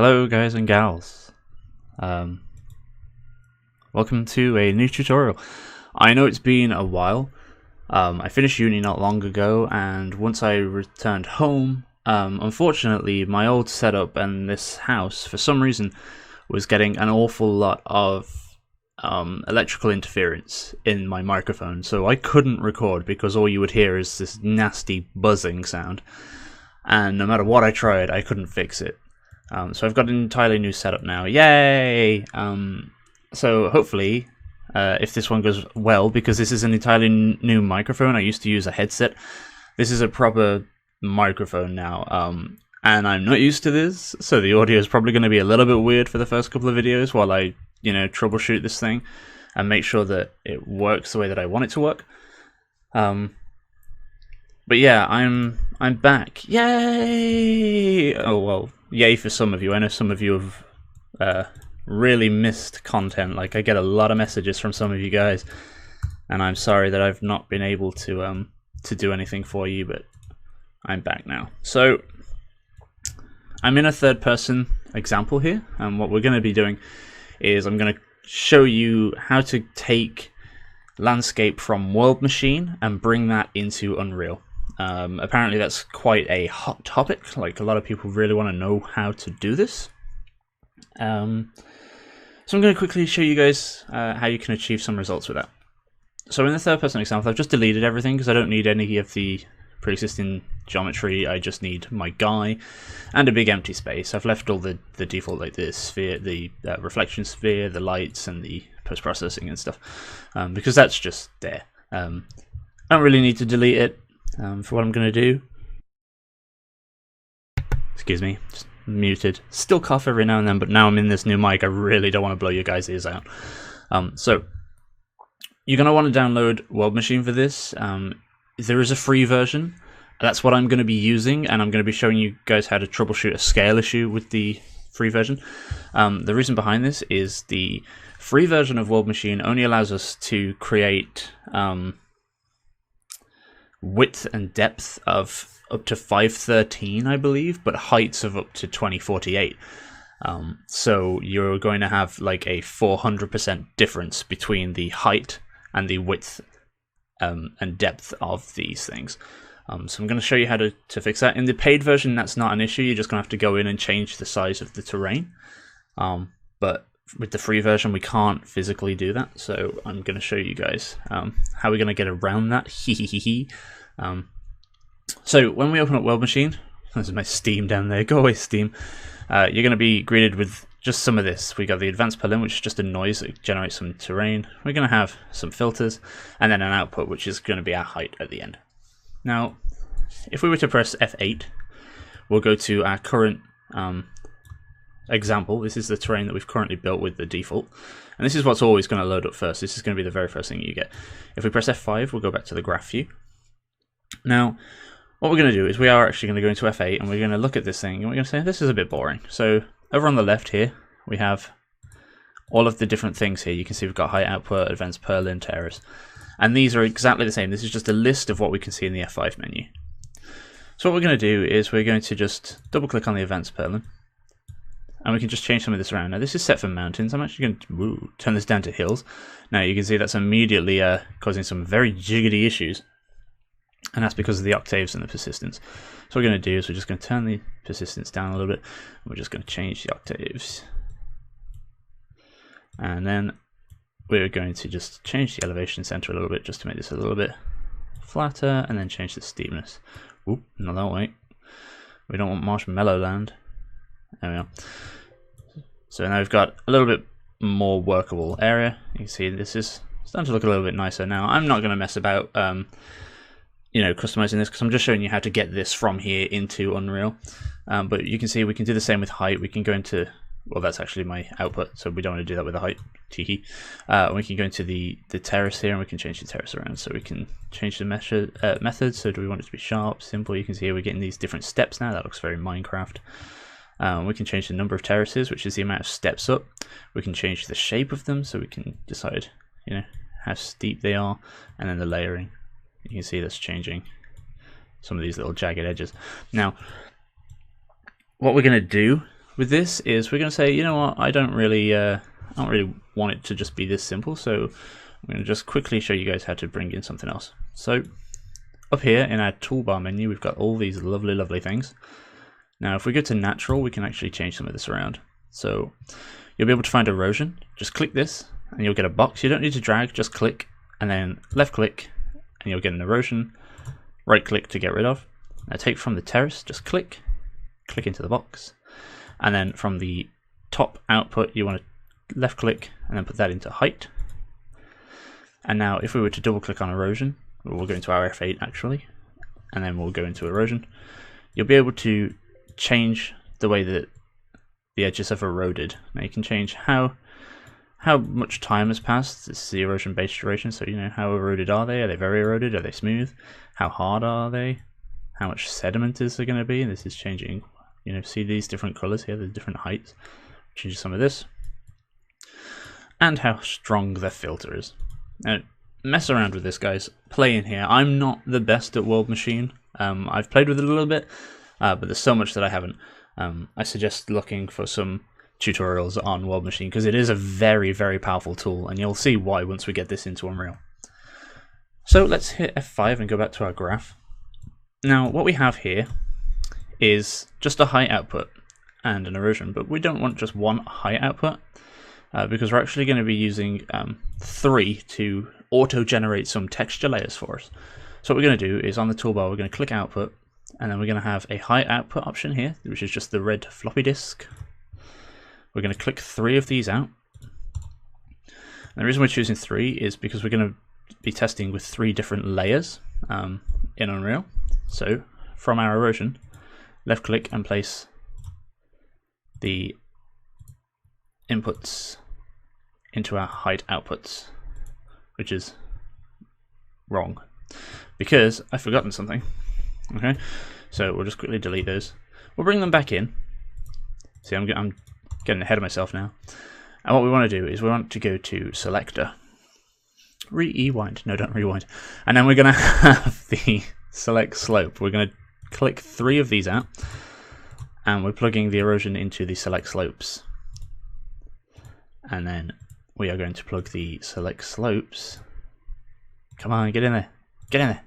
Hello guys and gals, welcome to a new tutorial. I know it's been a while. I finished uni not long ago, and once I returned home, unfortunately my old setup and this house for some reason was getting an awful lot of electrical interference in my microphone, so I couldn't record because all you would hear is this nasty buzzing sound, and no matter what I tried I couldn't fix it. So I've got an entirely new setup now. Yay! So hopefully, if this one goes well, because this is an entirely new microphone. I used to use a headset. This is a proper microphone now, and I'm not used to this, so the audio is probably going to be a little bit weird for the first couple of videos while I, troubleshoot this thing and make sure that it works the way that I want it to work. But yeah, I'm back. Yay! Oh well. Yay for some of you. I know some of you have really missed content. Like, I get a lot of messages from some of you guys, and I'm sorry that I've not been able to do anything for you, but I'm back now. So I'm in a third-person example here, and what we're going to be doing is I'm going to show you how to take landscape from World Machine and bring that into Unreal. Apparently that's quite a hot topic. Like, a lot of people really want to know how to do this. So I'm going to quickly show you guys how you can achieve some results with that. So in the third person example, I've just deleted everything because I don't need any of the pre-existing geometry. I just need my guy and a big empty space. I've left all the default, like the sphere, the reflection sphere, the lights, and the post-processing and stuff, because that's just there. I don't really need to delete it. For what I'm going to do, excuse me, just muted, still cough every now and then, but now I'm in this new mic, I really don't want to blow your guys' ears out. So you're going to want to download World Machine for this. There is a free version, that's what I'm going to be using, and I'm going to be showing you guys how to troubleshoot a scale issue with the free version. The reason behind this is the free version of World Machine only allows us to create width and depth of up to 513, I believe, but heights of up to 2048. So you're going to have like a 400% difference between the height and the width and depth of these things. So I'm going to show you how to fix that. In the paid version, that's not an issue. You're just going to have to go in and change the size of the terrain. But with the free version, we can't physically do that, so I'm going to show you guys how we're going to get around that. So when we open up World Machine, there's my Steam down there, go away Steam, you're going to be greeted with just some of this. We got the advanced plugin, which is just a noise that generates some terrain. We're going to have some filters, and then an output, which is going to be our height at the end. Now, if we were to press F8, we'll go to our current example. This is the terrain that we've currently built with the default, and this is what's always going to load up first. This is going to be the very first thing you get. If we press F5, we'll go back to the graph view. Now what we're going to do is we are actually going to go into F8 and we're going to look at this thing and we're going to say this is a bit boring. So over on the left here we have all of the different things here. You can see we've got height, output, advanced purlin, terrace, and these are exactly the same. This is just a list of what we can see in the F5 menu. So what we're going to do is we're going to just double click on the advanced purlin, and we can just change some of this around. Now this is set for mountains. I'm actually going to turn this down to hills. Now you can see that's immediately causing some very jiggity issues, and that's because of the octaves and the persistence. So what we're going to do is we're just going to turn the persistence down a little bit, and we're just going to change the octaves, and then we're going to just change the elevation center a little bit just to make this a little bit flatter, and then change the steepness. Oop, not that way. We don't want marshmallow land. There we are. So now we've got a little bit more workable area. You can see this is starting to look a little bit nicer now. I'm not going to mess about customizing this because I'm just showing you how to get this from here into Unreal. But you can see we can do the same with height. We can go into, well, that's actually my output, so we don't want to do that with the height. Teehee. We can go into the terrace here, and we can change the terrace around. So we can change the method. So do we want it to be sharp, simple? You can see here we're getting these different steps now. That looks very Minecraft. We can change the number of terraces, which is the amount of steps up. We can change the shape of them, so we can decide, how steep they are, and then the layering. You can see that's changing some of these little jagged edges. Now, what we're going to do with this is we're going to say, you know what, I don't really want it to just be this simple, so I'm going to just quickly show you guys how to bring in something else. So up here in our toolbar menu, we've got all these lovely things. Now if we go to natural, we can actually change some of this around. So you'll be able to find erosion. Just click this and you'll get a box. You don't need to drag, just click and then left click and you'll get an erosion. Right click to get rid of. Now take from the terrace, just click into the box, and then from the top output you want to left click and then put that into height. And now if we were to double click on erosion, we'll go into our F8 actually, and then we'll go into erosion, you'll be able to change the way that the edges have eroded. Now you can change how much time has passed. This is the erosion base duration, so you know how eroded are they? Are they very eroded? Are they smooth? How hard are they? How much sediment is there going to be? And this is changing, you know, see these different colors here, the different heights. Change some of this. And how strong the filter is. Now, mess around with this, guys. Play in here. I'm not the best at World Machine. I've played with it a little bit, but there's so much that I haven't. I suggest looking for some tutorials on World Machine because it is a very powerful tool, and you'll see why once we get this into Unreal. So let's hit F5 and go back to our graph. Now what we have here is just a height output and an erosion, but we don't want just one height output because we're actually going to be using 3 to auto-generate some texture layers for us. So what we're going to do is on the toolbar we're going to click output, and then we're going to have a height output option here, which is just the red floppy disk. We're going to click 3 of these out. And the reason we're choosing 3 is because we're going to be testing with 3 different layers in Unreal. So from our erosion, left click and place the inputs into our height outputs, which is wrong because I've forgotten something. Okay, so we'll just quickly delete those. We'll bring them back in. See, I'm getting ahead of myself now. And what we want to do is we want to go to selector, rewind. No, don't rewind. And then we're going to have the select slope. We're going to click 3 of these out, and we're plugging the erosion into the select slopes. And then we are going to plug the select slopes. Come on, get in there. Get in there.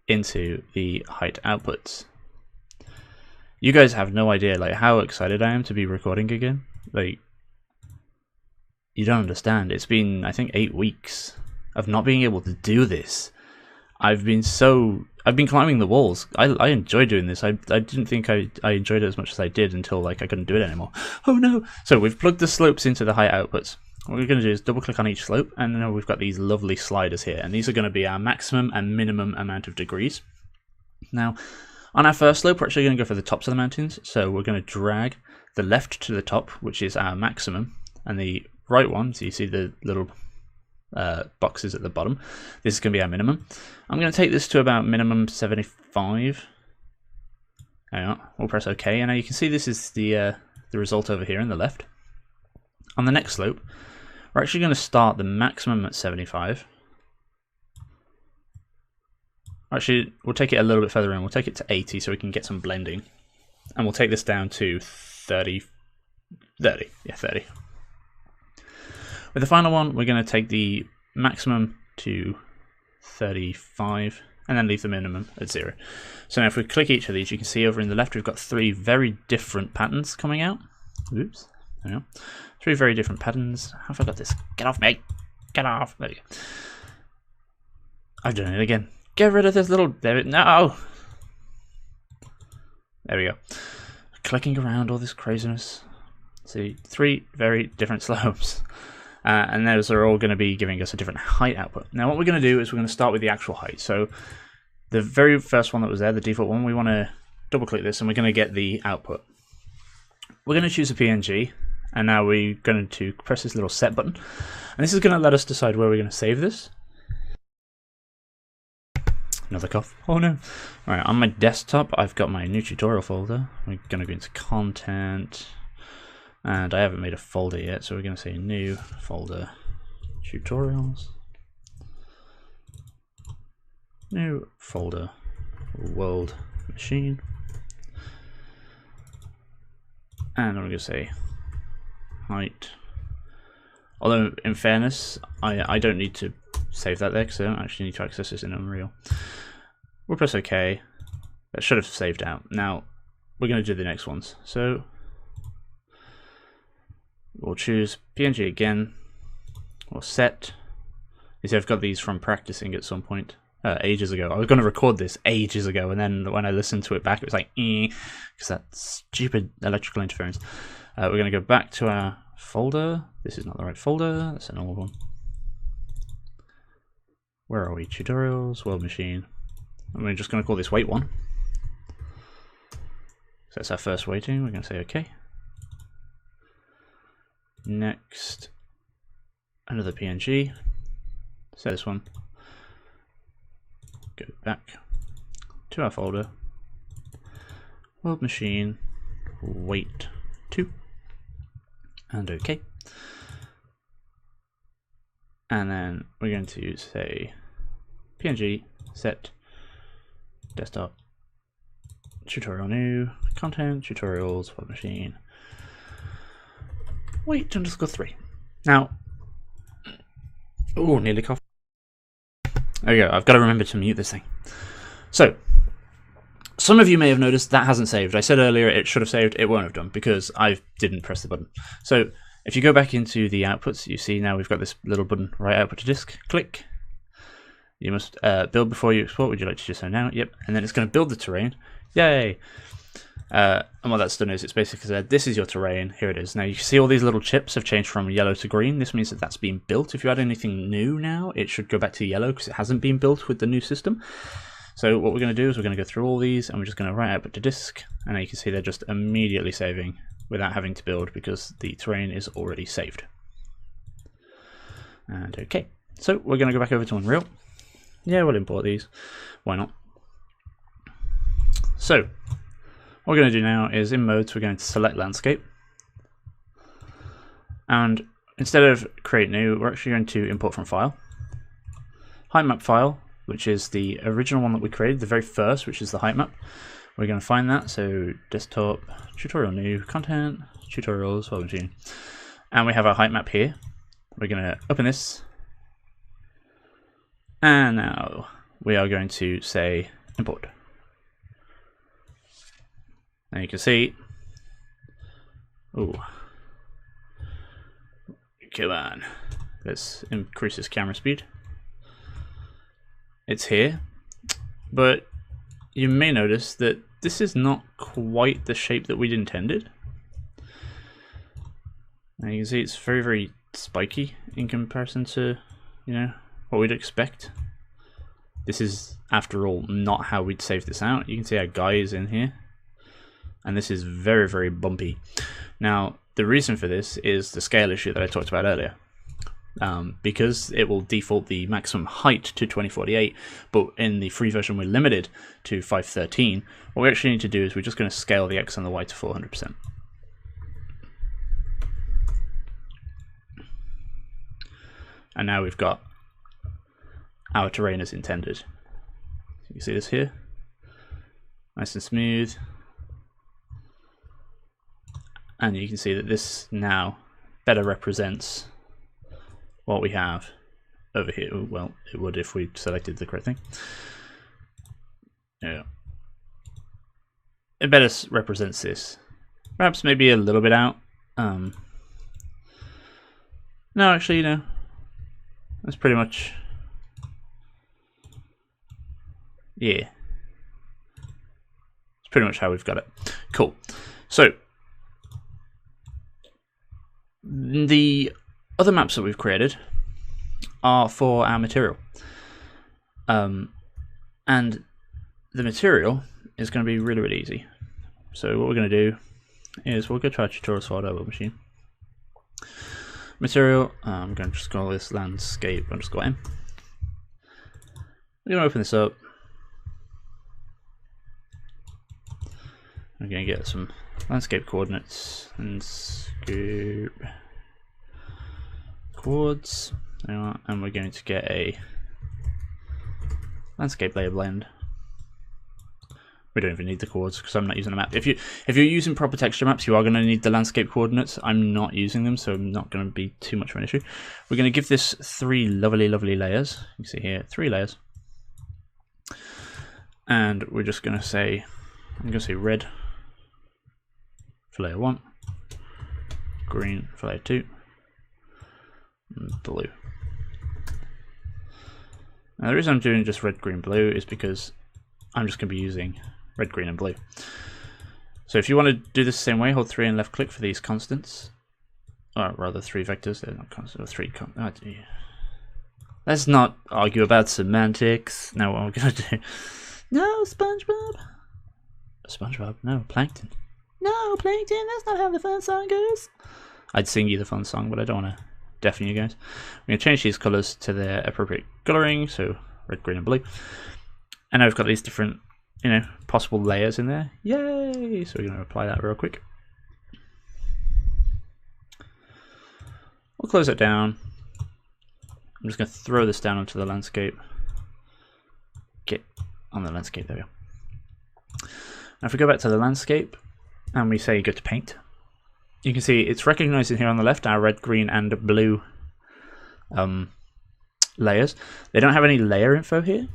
Into the height outputs. You guys have no idea like how excited I am to be recording again. Like, you don't understand. It's been, I think, 8 weeks of not being able to do this. I've been climbing the walls. I enjoy doing this. I didn't think I enjoyed it as much as I did until like I couldn't do it anymore. Oh no! So we've plugged the slopes into the height outputs. What we're going to do is double click on each slope, and then we've got these lovely sliders here, and these are going to be our maximum and minimum amount of degrees. Now, on our first slope, we're actually going to go for the tops of the mountains, so we're going to drag the left to the top, which is our maximum, and the right one, so you see the little boxes at the bottom, this is going to be our minimum. I'm going to take this to about minimum 75. Hang on, we'll press OK, and now you can see this is the result over here in the left. On the next slope, we're actually going to start the maximum at 75. Actually, we'll take it a little bit further in. We'll take it to 80 so we can get some blending. And we'll take this down to 30. Yeah, 30. With the final one, we're going to take the maximum to 35 and then leave the minimum at 0. So now if we click each of these, you can see over in the left we've got 3 very different patterns coming out. Oops. There we go. 3 very different patterns. How have I got this? Get off me! Get off! There we go. I've done it again. Get rid of this little... No! There we go. Clicking around all this craziness. See, 3 very different slopes. And those are all going to be giving us a different height output. Now what we're going to do is we're going to start with the actual height. So the very first one that was there, the default one, we want to double click this and we're going to get the output. We're going to choose a PNG, and now we're going to press this little set button. And this is going to let us decide where we're going to save this. Another cough. Oh no. Alright, on my desktop I've got my new tutorial folder. We're going to go into content. And I haven't made a folder yet, so we're going to say new folder tutorials. New folder World Machine. And I'm going to say height. Although, in fairness, I don't need to save that there because I don't actually need to access this in Unreal. We'll press OK. That should have saved out. Now, we're going to do the next ones. So, we'll choose PNG again. We'll set. You see, I've got these from practicing at some point. Ages ago. I was going to record this ages ago, and then when I listened to it back, it was like, because that stupid electrical interference. We're going to go back to our folder. This is not the right folder. That's an old one. Where are we? Tutorials, world machine. And we're just going to call this wait one. So that's our first waiting. We're going to say OK. Next, another PNG. Set this one. Go back to our folder, world machine, wait 2, and OK. And then we're going to say PNG set desktop tutorial new content tutorials world machine wait _3. Now, oh, nearly coughed. There we go, I've got to remember to mute this thing. So, some of you may have noticed that hasn't saved. I said earlier it should have saved, it won't have done because I didn't press the button. So, if you go back into the outputs, you see now we've got this little button, write output to disk, click. You must build before you export, would you like to do so now? Yep, and then it's going to build the terrain. Yay! And what that's done is it's basically said, this is your terrain, here it is. Now you can see all these little chips have changed from yellow to green. This means that that's been built. If you add anything new now, it should go back to yellow because it hasn't been built with the new system. So what we're going to do is we're going to go through all these and we're just going to write output to disk. And now you can see they're just immediately saving without having to build because the terrain is already saved. And okay, so we're going to go back over to Unreal. Yeah, we'll import these. Why not? So, what we're going to do now is in modes we're going to select landscape, and instead of create new, we're actually going to import from file, height map file, which is the original one that we created, the very first, which is the height map. We're going to find that, so desktop, tutorial new, content, tutorials, world machine, and we have our height map here. We're going to open this, and now we are going to say import. And you can see, oh, come on, let's increase this camera speed. It's here, but you may notice that this is not quite the shape that we'd intended. And you can see it's very, very spiky in comparison to, you know, what we'd expect. This is, after all, not how we'd save this out. You can see our guy is in here. And this is very, very bumpy. Now, the reason for this is the scale issue that I talked about earlier. Because it will default the maximum height to 2048, but in the free version we're limited to 513. What we actually need to do is we're just going to scale the X and the Y to 400%. And now we've got our terrain as intended. You can see this here. Nice and smooth. And you can see that this now better represents what we have over here. Well, it would if we selected the correct thing. Yeah. It better represents this. Perhaps maybe a little bit out. No, actually, no. That's pretty much... yeah. It's pretty much how we've got it. Cool. So, the other maps that we've created are for our material. And the material is going to be really, really easy. So what we're going to do is we'll go to our tutorials folder, world machine. Material, I'm going to just call this landscape _M. We're going to open this up. I'm going to get some landscape coordinates and scoop coords, and we're going to get a landscape layer blend. We don't even need the coords because I'm not using a map. If you're using proper texture maps, you are going to need the landscape coordinates. I'm not using them, so I'm not going to be too much of an issue. We're going to give this 3 lovely layers. You can see here 3 layers, and we're just going to say, I'm going to say red for layer 1, green for layer 2, and blue. Now the reason I'm doing just red, green, blue is because I'm just going to be using red, green, and blue. So if you want to do this the same way, hold 3 and left click for these constants. Or rather 3 vectors, they're not constants, or 3 Let's not argue about semantics. Now what I'm going to do... No, SpongeBob! SpongeBob, no, Plankton. No, Plankton, that's not how the fun song goes. I'd sing you the fun song, but I don't want to deafen you guys. I'm going to change these colours to their appropriate colouring, so red, green, and blue. And now we've got these different, possible layers in there. Yay! So we're going to apply that real quick. We'll close it down. I'm just going to throw this down onto the landscape. Get on the landscape, there we go. Now if we go back to the landscape and we say go to paint, you can see it's recognizing here on the left our red, green, and blue layers. They don't have any layer info here.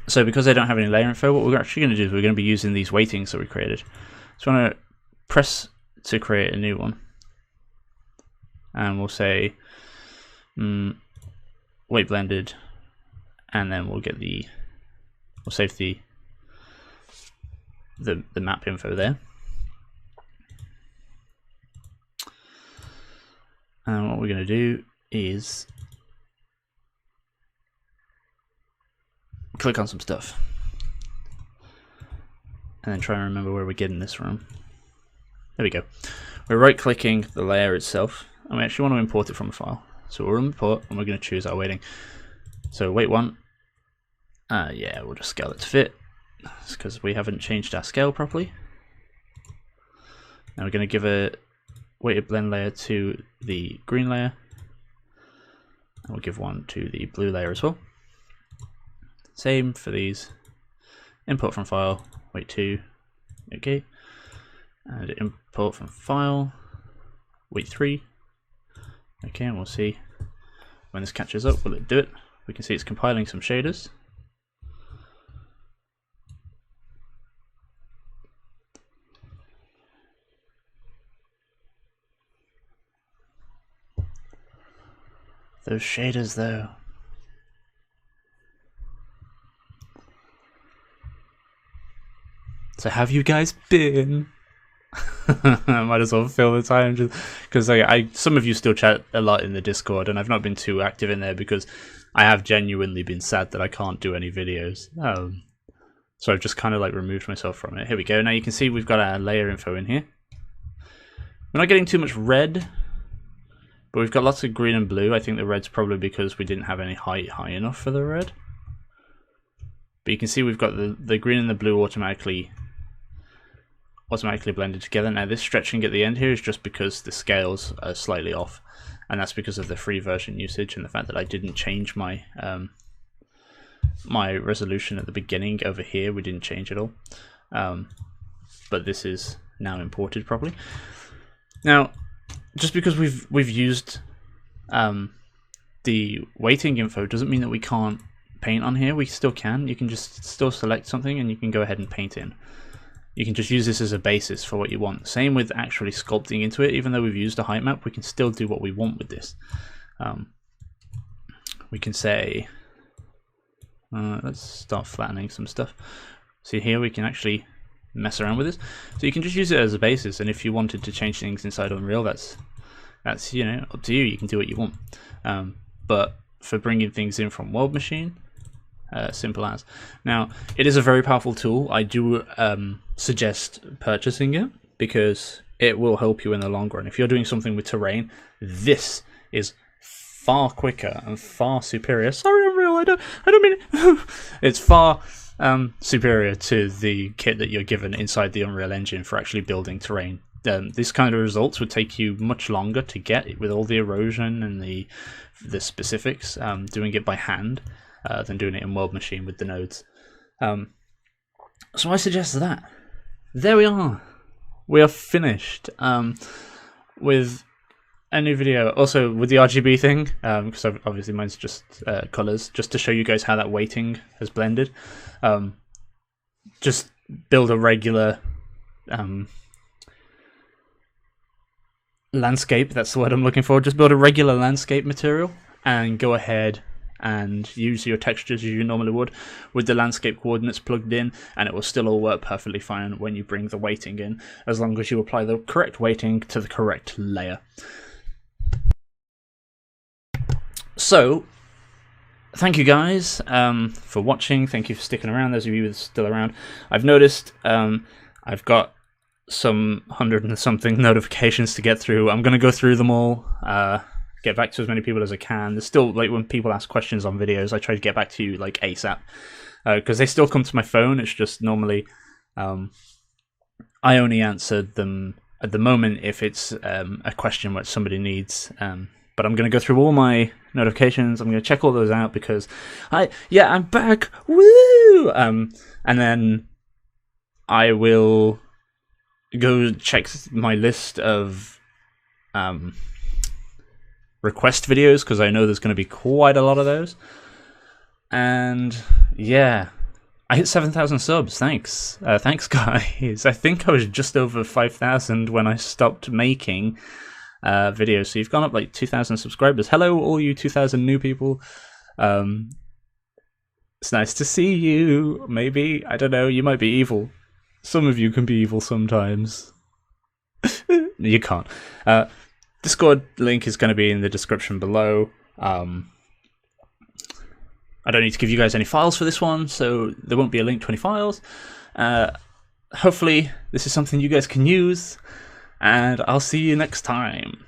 So because they don't have any layer info, what we're actually going to do is we're going to be using these weightings that we created. So I'm going to press to create a new one. And we'll say weight blended, and then we'll get we'll save the map info there. And what we're going to do is click on some stuff and then try and remember where we're getting this from. There we go. We're right clicking the layer itself, and we actually want to import it from a file. So we'll import, and we're going to choose our weighting. So weight 1, yeah, we'll just scale it to fit. It's because we haven't changed our scale properly. Now we're going to give a weighted blend layer to the green layer, and we'll give one to the blue layer as well. Same for these. Import from file, weight 2, okay, and import from file, weight 3, okay, and we'll see when this catches up, will it do it? We can see it's compiling some shaders. Those shaders though. So have you guys been? I might as well fill the time just because some of you still chat a lot in the Discord, and I've not been too active in there because I have genuinely been sad that I can't do any videos. So I've just kind of like removed myself from it. Here we go. Now you can see we've got our layer info in here. We're not getting too much red, but we've got lots of green and blue. I think the red's probably because we didn't have any height high enough for the red. But you can see we've got the green and the blue automatically blended together. Now this stretching at the end here is just because the scales are slightly off, and that's because of the free version usage and the fact that I didn't change my my resolution at the beginning over here. We didn't change it all, but this is now imported properly. Now just because we've used the weighting info doesn't mean that we can't paint on here. We still can. You can just still select something and you can go ahead and paint in. You can just use this as a basis for what you want. Same with actually sculpting into it. Even though we've used a height map, we can still do what we want with this. We can say, let's start flattening some stuff. See here, we can actually mess around with this. So you can just use it as a basis, and if you wanted to change things inside Unreal, that's up to you. You can do what you want. But for bringing things in from World Machine, simple as. Now, it is a very powerful tool. I do suggest purchasing it because it will help you in the long run. If you're doing something with terrain, this is far quicker and far superior. Sorry, Unreal, I don't mean it. It's far superior to the kit that you're given inside the Unreal Engine for actually building terrain. This kind of results would take you much longer to get with all the erosion and the specifics. Doing it by hand than doing it in World Machine with the nodes. So I suggest that. There we are. We are finished with a new video. Also with the RGB thing, because obviously mine's just colors, just to show you guys how that weighting has blended. Just build a regular landscape, that's the word I'm looking for. Just build a regular landscape material and go ahead and use your textures as you normally would with the landscape coordinates plugged in, and it will still all work perfectly fine when you bring the weighting in, as long as you apply the correct weighting to the correct layer. So thank you guys for watching. Thank you for sticking around, those of you who are still around. I've noticed I've got some 100 and something notifications to get through. I'm going to go through them all, get back to as many people as I can. There's still, like, when people ask questions on videos, I try to get back to you like ASAP, because they still come to my phone. It's just normally I only answer them at the moment if it's a question which somebody needs. But I'm going to go through all my notifications. I'm going to check all those out because I'm back. Woo! And then I will go check my list of request videos, because I know there's going to be quite a lot of those. And yeah, I hit 7,000 subs. Thanks. Thanks, guys. I think I was just over 5,000 when I stopped making videos. So you've gone up like 2,000 subscribers. Hello, all you 2,000 new people. It's nice to see you. Maybe, I don't know, you might be evil. Some of you can be evil sometimes. You can't. Discord link is going to be in the description below. I don't need to give you guys any files for this one, so there won't be a link to any files. Hopefully this is something you guys can use, and I'll see you next time.